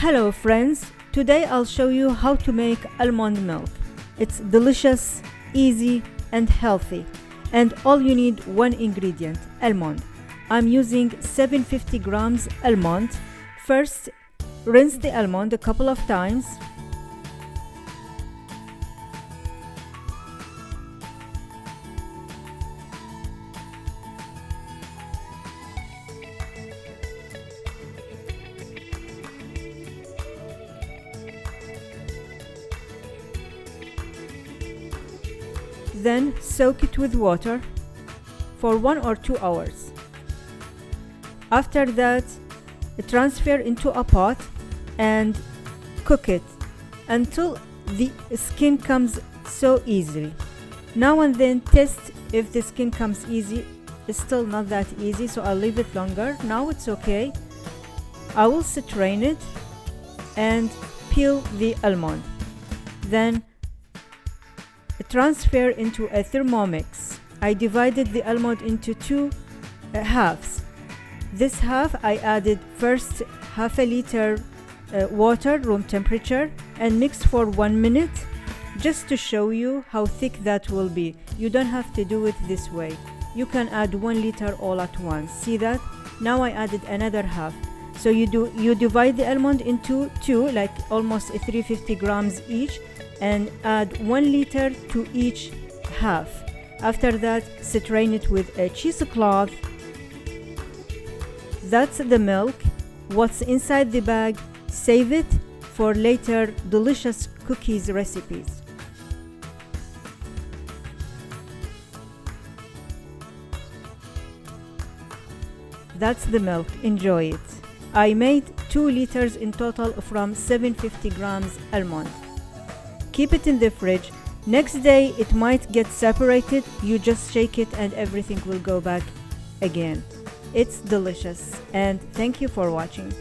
Hello friends, today I'll show you how to make almond milk. It's delicious, easy and healthy, and all you need one ingredient, almond. I'm using 750 grams almond. First, rinse the almond a couple of times. Then soak it with water for 1 or 2 hours. After that, transfer into a pot and cook it until the skin comes so easily. Now and then test if the skin comes easy. It's still not that easy, so I'll leave it longer. Now it's okay. I will strain it and peel the almond. Then transfer into a Thermomix. I divided the almond into two halves. This half I added first half a liter water, room temperature, and mixed for 1 minute just to show you how thick that will be. You don't have to do it this way. You can add 1 liter all at once. See that? Now I added another half. So you divide the almond into two, like almost 350 grams each, and add 1 liter to each half. After that, strain it with a cheesecloth. That's the milk. What's inside the bag, save it for later delicious cookies recipes. That's the milk, enjoy it. I made 2 liters in total from 750 grams almond. Keep it in the fridge. Next day it might get separated. You just shake it and everything will go back again. It's delicious, and thank you for watching.